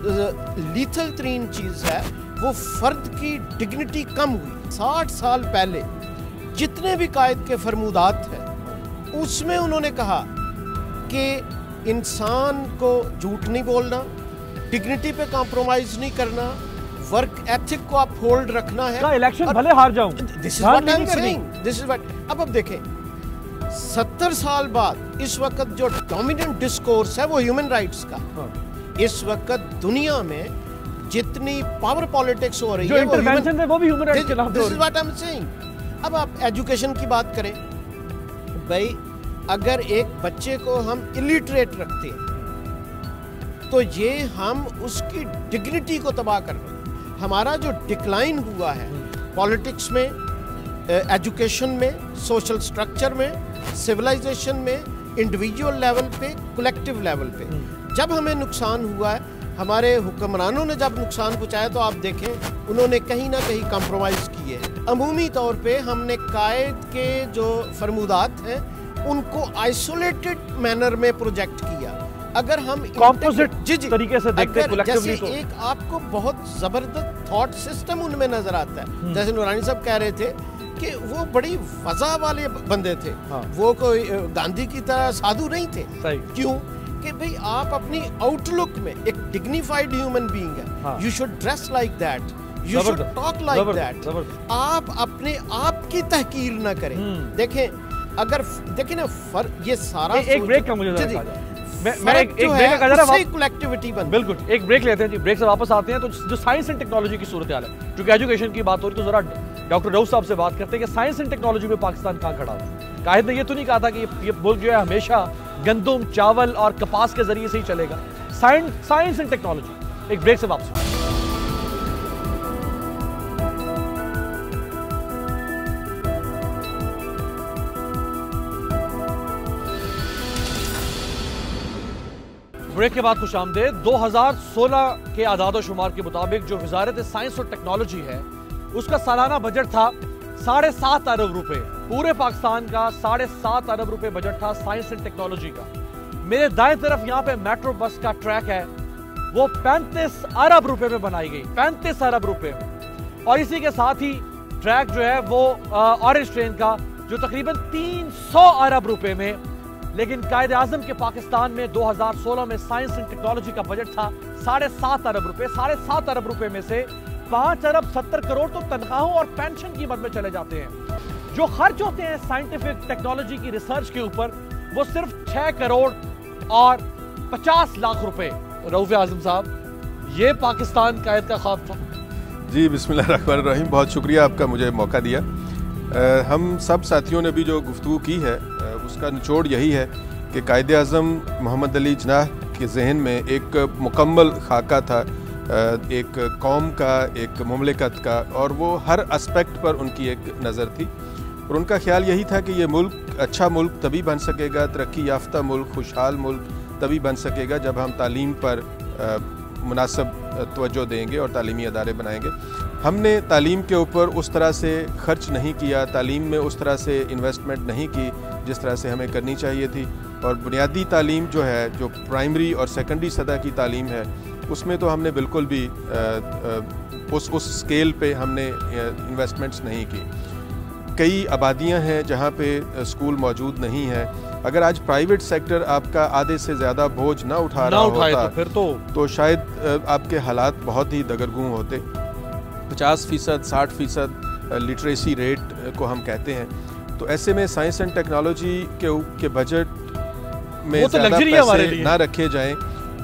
लीथल तरीन चीज़ है वो फ़र्द की डिग्निटी कम हुई। 60 साल पहले जितने भी कायद के फरमूदात हैं उसमें उन्होंने कहा कि इंसान को झूठ नहीं बोलना, डिग्निटी पे कॉम्प्रोमाइज़ नहीं करना, वर्क एथिक को आप होल्ड रखना है। इलेक्शन भले हार जाऊं, this is what I am saying, this is what. अब देखें, 70 साल बाद इस वक्त जो डोमिनेंट डिस्कोर्स है वो ह्यूमन राइट्स का, इस वक्त दुनिया में जितनी पावर पॉलिटिक्स हो रही है वो भी ह्यूमन राइट्स के खिलाफ। This is what I am saying. अब आप एजुकेशन की बात करें भाई, अगर एक बच्चे को हम इलिटरेट रखते हैं तो ये हम उसकी डिग्निटी को तबाह कर रहे हैं। हमारा जो डिक्लाइन हुआ है पॉलिटिक्स में, एजुकेशन में, सोशल स्ट्रक्चर में, सिविलाइजेशन में, इंडिविजुअल लेवल पे, कलेक्टिव लेवल पे जब हमें नुकसान हुआ है, हमारे हुक्मरानों ने जब नुकसान पहुंचाया तो आप देखें उन्होंने कहीं ना कहीं कॉम्प्रोमाइज किए। अमूमी तौर पे हमने कायद के जो फरमूदात हैं उनको आइसोलेटेड मैनर में प्रोजेक्ट किया। अगर हम कॉम्पोजिट तरीके से देखते हैं जैसे तो एक आपको बहुत जबरदस्त थॉट सिस्टम उनमें नजर आता है। जैसे नूरानी साहब कह रहे थे कि वो बड़ी वजह वाले बंदे थे, वो कोई गांधी की तरह साधु नहीं थे। क्यों कि भाई आप अपनी आउटलुक में एक डिग्निफाइड ह्यूमन बीइंग है, you should dress like that, you should talk like that. आप अपने आप की तहकीर ना करें। देखें अगर देखें ना ये सारा एक ब्रेक का मुझे मैं एक ब्रेक का जरा कलेक्टिविटी बन। बिल्कुल एक ब्रेक लेते हैं जी, ब्रेक से वापस आते हैं। तो जो साइंस एंड टेक्नोलॉजी की सूरत हाल है, क्योंकि एजुकेशन की बात हो रही, तो जरा डॉक्टर रऊफ साहब से बात करते हैं कि साइंस एंड टेक्नोलॉजी में पाकिस्तान कहाँ खड़ा है। कायद ने ये तो नहीं कहा था कि ये मुल्क जो है हमेशा गंदम, चावल और कपास के जरिए से ही चलेगा। Science and technology. एक ब्रेक से वापस। ब्रेक के बाद खुश आमदेद। 2016 के आदाद शुमार के मुताबिक जो वजारत साइंस और टेक्नोलॉजी है उसका सालाना बजट था 7.5 अरब रुपए। पूरे पाकिस्तान का 7.5 अरब रुपए बजट था साइंस एंड टेक्नोलॉजी का। मेरे दाएं तरफ यहाँ पे मेट्रो बस का ट्रैक है, वो 35 अरब रुपए में बनाई गई, 35 अरब रुपए में। और इसी के साथ ही ट्रैक जो है वो ऑरेंज ट्रेन का जो तकरीबन 300 अरब रुपए में। लेकिन कायदे आजम के पाकिस्तान में 2016 में साइंस एंड टेक्नोलॉजी का बजट था 7.5 अरब रुपए। 7.5 अरब रुपए में से 5 अरब 70 करोड़ तो तनख्वाहों और पेंशन की मद में चले जाते हैं। जो खर्च होते हैं साइंटिफिक टेक्नोलॉजी की रिसर्च के ऊपर वो सिर्फ 6 करोड़ और 50 लाख रुपए। रऊफ आजम साहब, ये पाकिस्तान कायद का ख्वाब था। जी बिस्मिल्लाहिर्रहमानिर्रहीम, बहुत शुक्रिया आपका मुझे मौका दिया। हम सब साथियों ने भी जो गुफ्तगू की है उसका निचोड़ यही है कि कायदे आज़म मोहम्मद अली जिन्नाह के जहन में एक मुकम्मल खाका था, एक कौम का, एक मुमलिकत का, और वो हर एस्पेक्ट पर उनकी एक नज़र थी। और उनका ख्याल यही था कि ये मुल्क अच्छा मुल्क तभी बन सकेगा, तरक्की याफ्ता मुल्क, खुशहाल मुल्क तभी बन सकेगा जब हम तालीम पर मुनासिब तवज्जो देंगे और तालीमी अदारे बनाएंगे। हमने तालीम के ऊपर उस तरह से खर्च नहीं किया, तालीम में उस तरह से इन्वेस्टमेंट नहीं की जिस तरह से हमें करनी चाहिए थी। और बुनियादी तालीम जो है, जो प्राइमरी और सेकेंडरी सतह की तालीम है, उसमें तो हमने बिल्कुल भी उस स्केल पे हमने इन्वेस्टमेंट्स नहीं की। कई आबादियां हैं जहां पे स्कूल मौजूद नहीं है। अगर आज प्राइवेट सेक्टर आपका आधे से ज़्यादा बोझ ना उठा रहा होता तो फिर तो शायद आपके हालात बहुत ही दगरगूं होते। 50%, 60% लिटरेसी रेट को हम कहते हैं। तो ऐसे में साइंस एंड टेक्नोलॉजी के बजट में ज़्यादा पैसे ना रखे जाएं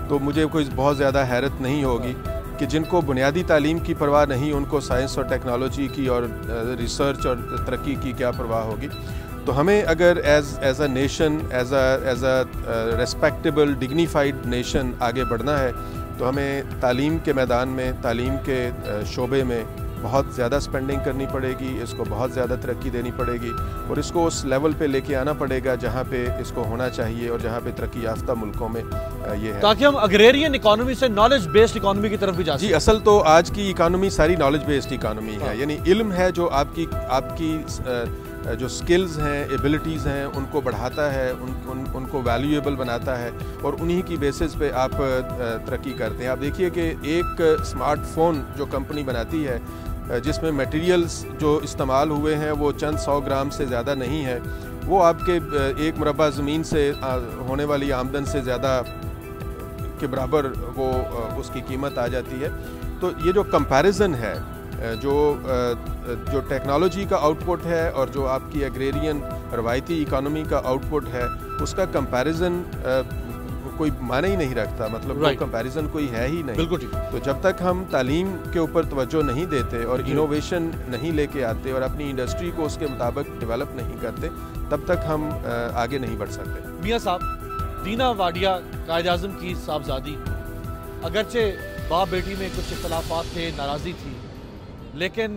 तो मुझे कोई बहुत ज़्यादा हैरत नहीं होगी कि जिनको बुनियादी तालीम की परवाह नहीं, उनको साइंस और टेक्नोलॉजी की और रिसर्च और तरक्की की क्या परवाह होगी। तो हमें अगर as a nation, as a respectable dignified nation आगे बढ़ना है तो हमें तालीम के मैदान में, तालीम के शोबे में बहुत ज़्यादा स्पेंडिंग करनी पड़ेगी, इसको बहुत ज़्यादा तरक्की देनी पड़ेगी और इसको उस लेवल पे लेके आना पड़ेगा जहाँ पे इसको होना चाहिए और जहाँ पे तरक्की याफ्ता मुल्कों में ये है, ताकि हम अग्रेरियन इकोनॉमी से नॉलेज बेस्ड इकोनॉमी की तरफ भी जा सकें। जी, असल तो आज की इकोनॉमी सारी नॉलेज बेस्ड इकोनॉमी है। यानी इल्म है जो आपकी जो स्किल्स हैं, एबिलिटीज़ हैं, उनको बढ़ाता है, उनको वैल्यूएबल बनाता है और उन्हीं की बेसिस पे आप तरक्की करते हैं। आप देखिए कि एक स्मार्टफोन जो कंपनी बनाती है जिसमें मटेरियल्स जो इस्तेमाल हुए हैं वो चंद 100 ग्राम से ज़्यादा नहीं है, वो आपके एक मुरब्बा ज़मीन से होने वाली आमदन से ज़्यादा के बराबर वो उसकी कीमत आ जाती है। तो ये जो कंपैरिजन है जो टेक्नोलॉजी का आउटपुट है और जो आपकी एग्रेरियन रवायती इकानमी का आउटपुट है, उसका कंपैरिजन कोई माने ही नहीं रखता, मतलब वो कंपैरिजन कोई है ही नहीं। बिल्कुल ठीक। तो जब तक हम तालीम के ऊपर तवज्जो नहीं देते और इनोवेशन नहीं लेके आते और अपनी इंडस्ट्री को उसके मुताबिक डेवलप नहीं करते, तब तक हम आगे नहीं बढ़ सकते। मियाँ साहब, दीना वाडिया कायद-ए-आज़म की साहबजादी, अगरचे बाप बेटी में कुछ इख्तलाफात थे, नाराज़ी थी, लेकिन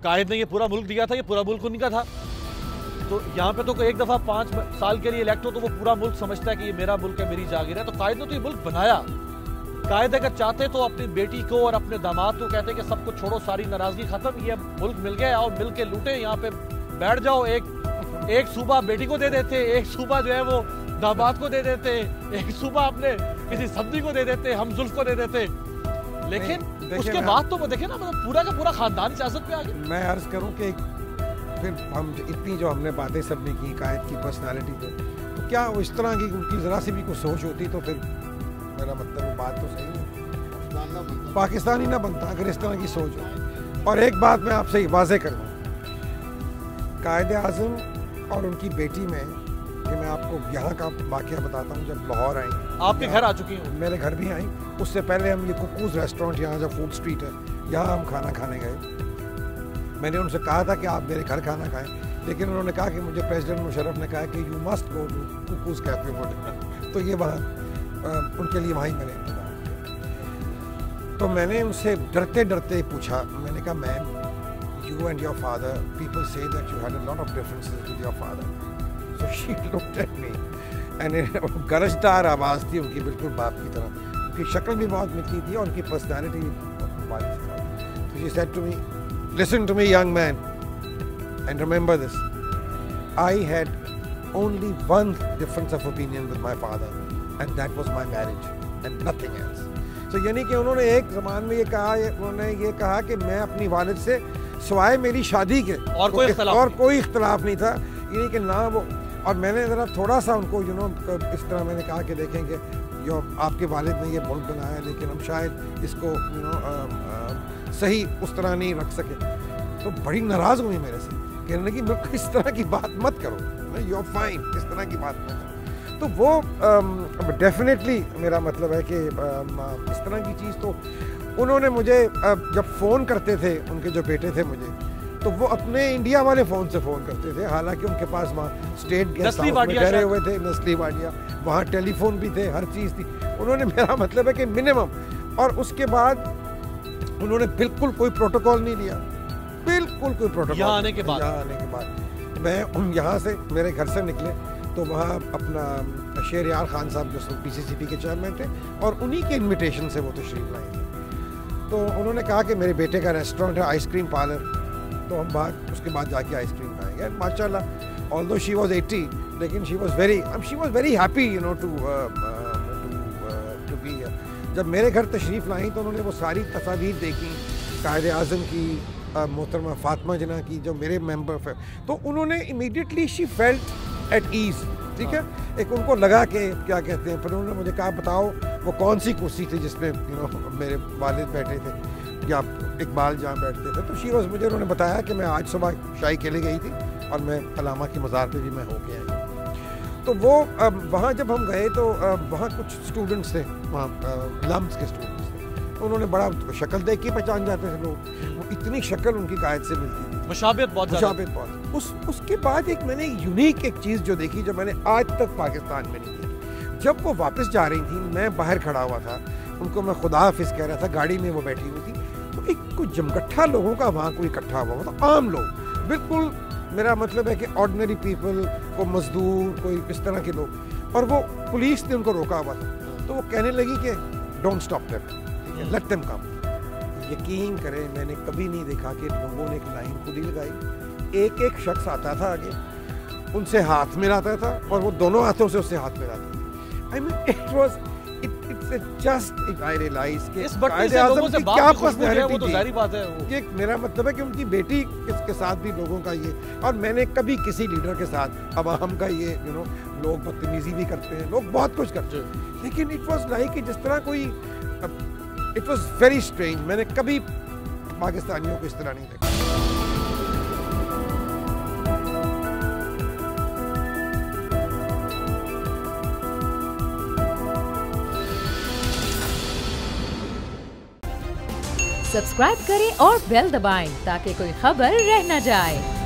कायद ने ये पूरा मुल्क दिया था, ये पूरा मुल्क उनका था। तो यहाँ पे तो कोई एक दफ़ा 5 साल के लिए इलेक्ट हो तो वो पूरा मुल्क समझता है कि ये मेरा मुल्क है, मेरी जागीर है। तो कायद ने तो ये मुल्क बनाया। कायद अगर चाहते तो अपनी बेटी को और अपने दामाद को कहते कि सब कुछ छोड़ो, सारी नाराज़गी ख़त्म, ये मुल्क मिल गया, और मिल के लूटे, यहाँ पे बैठ जाओ। एक सूबा बेटी को दे देते, एक सूबा जो है वो दामाद को दे देते, एक सूबा अपने किसी सब्जी को दे देते, हम जुल्फ को दे देते। लेकिन उसके बाद तो वो देखे ना, मतलब पूरा का पूरा खानदान सियासत पे आ गया। मैं अर्ज करूं कि फिर हम इतनी जो हमने बातें सबने की कायद की पर्सनालिटी पे, तो क्या वो इस तरह की उनकी ज़रा सी भी कुछ सोच होती तो फिर मेरा मतलब वो बात तो सही है, पाकिस्तान ही ना बनता अगर इस तरह की सोच हो। और एक बात मैं आपसे वाज़ेह कर दूँ, कायद-ए-आज़म और उनकी बेटी में, कि मैं आपको यहाँ का वाक़या बताता हूँ। जब लाहौर आई, आपके घर आ चुकी हूँ, मेरे घर भी आई, उससे पहले हम ये कुकूज़ रेस्टोरेंट यहाँ जो फूड स्ट्रीट है, यहाँ हम खाना खाने गए। मैंने उनसे कहा था कि आप मेरे घर खाना खाएं, लेकिन उन्होंने कहा कि मुझे प्रेसिडेंट मुशर्रफ ने कहा कि you must go to Cuckoo's cafe for dinner. तो ये वहाँ उनके लिए वहीं मैंने इंतज़ाम किया। तो मैंने उनसे डरते डरते पूछा, मैंने कहा ma'am, you and your father, people say that you had a lot of differences with your father. So she looked at me and गरजदार आवाज़ थी उनकी, बिल्कुल बाप की तरह। उनकी शक्ल भी बहुत मिलती थी और उनकी पर्सनालिटी भी बहुत वाइज थी। So she said to me, listen to me young man and remember this, I had only one difference of opinion with my father and that was my marriage and nothing else. So यानी कि उन्होंने एक ज़मान में उन्होंने ये कहा कि मैं अपनी वालिद से सिवाय मेरी शादी के और कोई इख्तलाफ नहीं था, यानी कि ना वो। और मैंने ज़रा थोड़ा सा उनको इस तरह मैंने कहा कि देखेंगे जो आपके वालिद ने ये मुल्क बनाया, लेकिन हम शायद इसको सही उस तरह नहीं रख सके। तो बड़ी नाराज़ हुई मेरे से, कहने लगी मैं इस तरह की बात मत करो, यू आर फाइन, इस तरह की बात मत करो। तो वो डेफिनेटली मेरा मतलब है कि इस तरह की चीज़ तो उन्होंने मुझे जब फ़ोन करते थे, उनके जो बेटे थे मुझे, तो वो अपने इंडिया वाले फ़ोन से फ़ोन करते थे। हालांकि उनके पास वहाँ स्टेट गेस्ट हाउस में ठहरे हुए थे, नस्ली वाडिया, वहाँ टेलीफोन भी थे, हर चीज़ थी। उन्होंने, मेरा मतलब है कि मिनिमम, और उसके बाद उन्होंने बिल्कुल कोई प्रोटोकॉल नहीं लिया, बिल्कुल कोई प्रोटोकॉल। यहाँ आने के बाद मैं यहाँ से मेरे घर से निकले तो वहाँ अपना शेरयार खान साहब जो PCCP के चेयरमैन थे, और उन्हीं के इन्विटेशन से वो तशरीफ लाए थे। तो उन्होंने कहा कि मेरे बेटे का रेस्टोरेंट है, आइसक्रीम पार्लर, तो हम बाहर उसके बाद जाके आइसक्रीम खाएंगे। माशाल्लाह, ऑल्दो शी वाज 80, लेकिन she was very happy to be here. जब मेरे घर तशरीफ़ लाई तो उन्होंने वो सारी तस्वीर देखी कायद-ए-आज़म की, मोहतरमा फातिमा जना की, जो मेरे मेंबर, तो उन्होंने immediately she felt at ease. ठीक है, एक उनको लगा कि क्या कहते हैं, फिर उन्होंने मुझे कहा बताओ वो कौन सी कुर्सी थी जिसमें मेरे वालिद बैठे थे या इकबाल जहाँ बैठते थे। तो शी वाज, मुझे उन्होंने बताया कि मैं आज सुबह शाही के लिए गई थी और मैं अलामा की मज़ार पे भी मैं होके आई। तो वो वहाँ जब हम गए तो वहाँ कुछ स्टूडेंट्स थे, वहाँ लम्स के स्टूडेंट्स थे, तो उन्होंने बड़ा शक्ल देख के पहचान जाते थे लोग, वो इतनी शक्ल उनकी कायद से मिलती थी, मुशाबिहत बहुत। उसके बाद एक मैंने यूनिक एक चीज़ जो देखी, जो मैंने आज तक पाकिस्तान में नहीं देखी। जब वो वापस जा रही थी, मैं बाहर खड़ा हुआ था, उनको मैं खुदा हाफिज़ कह रहा था, गाड़ी में वो बैठी हुई थी, तो एक कुछ जमगट्ठा लोगों का वहाँ कोई इकट्ठा हुआ, मतलब आम लोग, बिल्कुल मेरा मतलब है कि ऑर्डिनरी पीपल, को मजदूर, कोई इस तरह के लोग, और वो पुलिस ने उनको रोका हुआ था। तो वो कहने लगी कि don't stop them, let them come. यकीन करें, मैंने कभी नहीं देखा कि लोगों ने एक लाइन खुद ही लगाई, एक एक शख्स आता था आगे, उनसे हाथ मिलाता था और वो दोनों हाथों से उससे हाथ मिलाता था। I mean it was just I realise कि इस बट्टी से लोगों से क्या पर्सनैलिटी है, वो तो जाहिर बात है। ये मेरा मतलब है कि उनकी बेटी के साथ भी लोगों का ये, और मैंने कभी किसी लीडर के साथ अवाम का ये लोग बदतमीजी भी करते हैं, लोग बहुत कुछ करते हैं, लेकिन इट वाज लाइक कि जिस तरह कोई, इट वाज वेरी स्ट्रेंज। मैंने कभी पाकिस्तानियों को इस तरह नहीं देखा। सब्सक्राइब करें और बेल दबाएं ताकि कोई खबर रह न जाए।